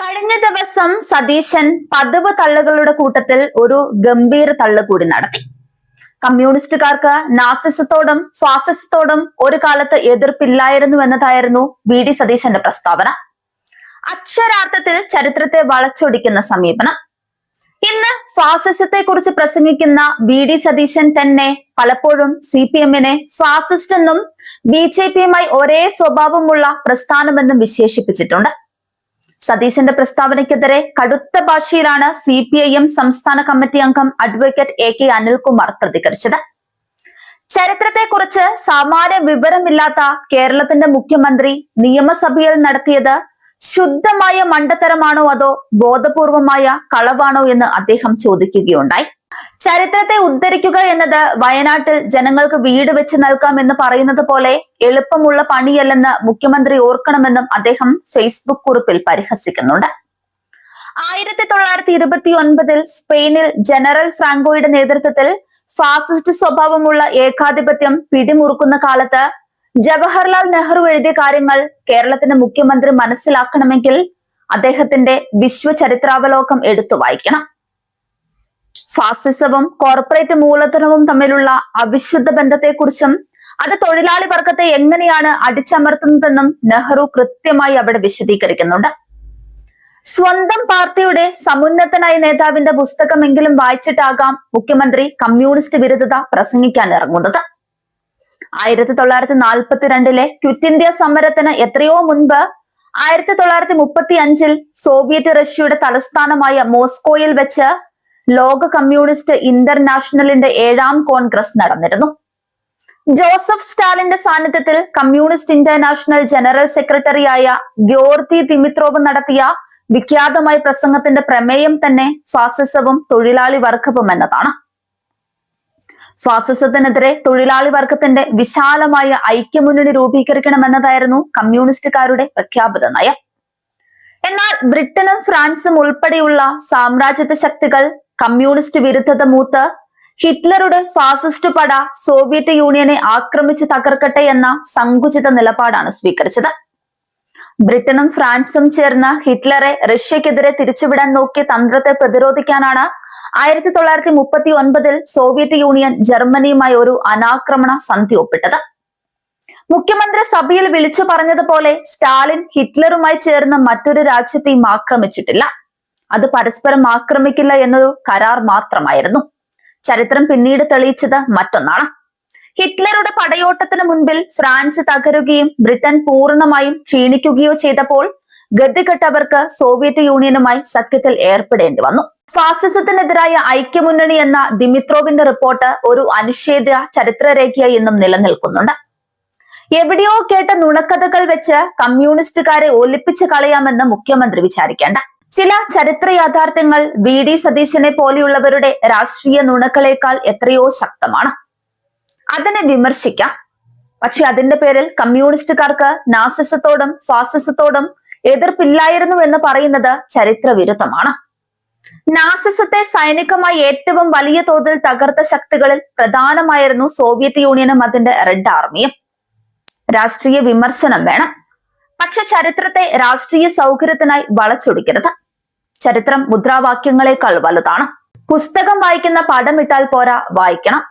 കഴിഞ്ഞ ദിവസം സതീശൻ പതിവ് തള്ളുകളുടെ കൂട്ടത്തിൽ ഒരു ഗംഭീര തള്ളു കൂടി നടത്തി. കമ്മ്യൂണിസ്റ്റുകാർക്ക് നാസിസത്തോടും ഫാസിസത്തോടും ഒരു കാലത്ത് എതിർപ്പില്ലായിരുന്നു എന്നതായിരുന്നു വി.ഡി. സതീശന്റെ പ്രസ്താവന. അക്ഷരാർത്ഥത്തിൽ ചരിത്രത്തെ വളച്ചൊടിക്കുന്ന സമീപനം. ഇന്ന് ഫാസിസത്തെ കുറിച്ച് പ്രസംഗിക്കുന്ന വി.ഡി. സതീശൻ തന്നെ പലപ്പോഴും CPM-നെ ഫാസിസ്റ്റ് എന്നും BJP-യുമായി ഒരേ സ്വഭാവമുള്ള പ്രസ്ഥാനമെന്നും വിശേഷിപ്പിച്ചിട്ടുണ്ട്. സതീശന്റെ പ്രസ്താവനയ്ക്കെതിരെ കടുത്ത ഭാഷയിലാണ് CPIM സംസ്ഥാന കമ്മിറ്റി അംഗം അഡ്വക്കേറ്റ് AK അനിൽകുമാർ പ്രതികരിച്ചത്. ചരിത്രത്തെക്കുറിച്ച് സാമാന്യ വിവരമില്ലാത്ത കേരളത്തിന്റെ മുഖ്യമന്ത്രി നിയമസഭയിൽ നടത്തിയത് ശുദ്ധമായ മണ്ടത്തരമാണോ അതോ ബോധപൂർവമായ കളവാണോ എന്ന് അദ്ദേഹം ചോദിക്കുകയുണ്ടായി. ചരിത്രത്തെ ഉദ്ധരിക്കുക എന്നത് വയനാട്ടിൽ ജനങ്ങൾക്ക് വീട് വെച്ച് നൽകാം എന്ന് പറയുന്നത് പോലെ എളുപ്പമുള്ള പണിയല്ലെന്ന് മുഖ്യമന്ത്രി ഓർക്കണമെന്നും അദ്ദേഹം ഫേസ്ബുക്ക് കുറിപ്പിൽ പരിഹസിക്കുന്നുണ്ട്. 1929 സ്പെയിനിൽ ജനറൽ ഫ്രാങ്കോയുടെ നേതൃത്വത്തിൽ ഫാസിസ്റ്റ് സ്വഭാവമുള്ള ഏകാധിപത്യം പിടിമുറുക്കുന്ന കാലത്ത് ജവഹർലാൽ നെഹ്റു എഴുതിയ കാര്യങ്ങൾ കേരളത്തിന്റെ മുഖ്യമന്ത്രി മനസ്സിലാക്കണമെങ്കിൽ അദ്ദേഹത്തിന്റെ വിശ്വചരിത്രാവലോകം എടുത്തു വായിക്കണം. ഫാസിസവും കോർപ്പറേറ്റ് മൂലധനവും തമ്മിലുള്ള അവിശുദ്ധ ബന്ധത്തെക്കുറിച്ചും അത് തൊഴിലാളി വർഗത്തെ എങ്ങനെയാണ് അടിച്ചമർത്തുന്നതെന്നും നെഹ്റു കൃത്യമായി അവിടെ വിശദീകരിക്കുന്നുണ്ട്. സ്വന്തം പാർട്ടിയുടെ സമുന്നതനായ നേതാവിന്റെ പുസ്തകമെങ്കിലും വായിച്ചിട്ടാകാം മുഖ്യമന്ത്രി കമ്മ്യൂണിസ്റ്റ് വിരുദ്ധത പ്രസംഗിക്കാൻ ഇറങ്ങുന്നത്. 1942 ക്വിറ്റ് ഇന്ത്യ സമരത്തിന് എത്രയോ മുൻപ് 1935 സോവിയറ്റ് റഷ്യയുടെ തലസ്ഥാനമായ മോസ്കോയിൽ വെച്ച് ലോക കമ്മ്യൂണിസ്റ്റ് ഇന്റർനാഷണലിന്റെ 7ാം കോൺഗ്രസ് നടന്നിരുന്നു. ജോസഫ് സ്റ്റാലിന്റെ സാന്നിധ്യത്തിൽ കമ്മ്യൂണിസ്റ്റ് ഇന്റർനാഷണൽ ജനറൽ സെക്രട്ടറിയായ ഗ്യോർഗി ദിമിത്രോവ് നടത്തിയ വിഖ്യാതമായ പ്രസംഗത്തിന്റെ പ്രമേയം തന്നെ ഫാസിസവും തൊഴിലാളി വർഗവും എന്നതാണ്. ഫാസിസത്തിനെതിരെ തൊഴിലാളി വർഗത്തിന്റെ വിശാലമായ ഐക്യമുന്നണി രൂപീകരിക്കണമെന്നതായിരുന്നു കമ്മ്യൂണിസ്റ്റുകാരുടെ പ്രഖ്യാപിത നയം. എന്നാൽ ബ്രിട്ടനും ഫ്രാൻസും ഉൾപ്പെടെയുള്ള സാമ്രാജ്യത്വ ശക്തികൾ കമ്മ്യൂണിസ്റ്റ് വിരുദ്ധത മൂത്ത് ഹിറ്റ്ലറുടെ ഫാസിസ്റ്റ് പട സോവിയറ്റ് യൂണിയനെ ആക്രമിച്ചു തകർക്കട്ടെ എന്ന സങ്കുചിത നിലപാടാണ് സ്വീകരിച്ചത്. ബ്രിട്ടനും ഫ്രാൻസും ചേർന്ന് ഹിറ്റ്ലറെ റഷ്യക്കെതിരെ തിരിച്ചുവിടാൻ നോക്കിയ തന്ത്രത്തെ പ്രതിരോധിക്കാനാണ് 1939 സോവിയറ്റ് യൂണിയൻ ജർമ്മനിയുമായി ഒരു അനാക്രമണ സന്ധി ഒപ്പിട്ടത്. മുഖ്യമന്ത്രി സഭയിൽ വിളിച്ചു പറഞ്ഞതുപോലെ സ്റ്റാലിൻ ഹിറ്റ്ലറുമായി ചേർന്ന് മറ്റൊരു രാജ്യത്തെയും ആക്രമിച്ചിട്ടില്ല. അത് പരസ്പരം ആക്രമിക്കില്ല എന്നൊരു കരാർ മാത്രമായിരുന്നു. ചരിത്രം പിന്നീട് തെളിയിച്ചത് മറ്റൊന്നാണ്. ഹിറ്റ്ലറുടെ പടയോട്ടത്തിന് മുൻപിൽ ഫ്രാൻസ് തകരുകയും ബ്രിട്ടൻ പൂർണ്ണമായും ക്ഷീണിക്കുകയോ ചെയ്തപ്പോൾ ഗതികെട്ടവർക്ക് സോവിയറ്റ് യൂണിയനുമായി സഖ്യത്തിൽ ഏർപ്പെടേണ്ടി വന്നു. ഫാസിസത്തിനെതിരായ ഐക്യമുന്നണി എന്ന ദിമിത്രോവിന്റെ റിപ്പോർട്ട് ഒരു അനിഷേധ്യ ചരിത്രരേഖയായി ഇന്നും നിലനിൽക്കുന്നുണ്ട്. എവിടെയോ കേട്ട നുണക്കഥകൾ വെച്ച് കമ്മ്യൂണിസ്റ്റുകാരെ ഒലിപ്പിച്ചു കളയാമെന്ന് മുഖ്യമന്ത്രി വിചാരിക്കേണ്ട. ചില ചരിത്ര യാഥാർത്ഥ്യങ്ങൾ വി.ഡി. സതീശനെ പോലെയുള്ളവരുടെ രാഷ്ട്രീയ നുണക്കളേക്കാൾ എത്രയോ ശക്തമാണ്. അതിനെ വിമർശിക്കാം. പക്ഷെ അതിന്റെ പേരിൽ കമ്മ്യൂണിസ്റ്റുകാർക്ക് നാസിസത്തോടും ഫാസിസത്തോടും എതിർപ്പില്ലായിരുന്നു എന്ന് പറയുന്നത് ചരിത്ര വിരുദ്ധമാണ്. നാസിസത്തെ സൈനികമായി ഏറ്റവും വലിയ തോതിൽ തകർത്ത ശക്തികളിൽ പ്രധാനമായിരുന്നു സോവിയറ്റ് യൂണിയനും അതിന്റെ റെഡ് ആർമിയും. രാഷ്ട്രീയ വിമർശനം വേണം, പക്ഷെ ചരിത്രത്തെ രാഷ്ട്രീയ സൗകര്യത്തിനായി വളച്ചൊടിക്കരുത്. ചരിത്രം മുദ്രാവാക്യങ്ങളെക്കാൾ വലുതാണ്. പുസ്തകം വായിക്കുന്ന പടമിട്ടാൽ പോരാ, വായിക്കണം.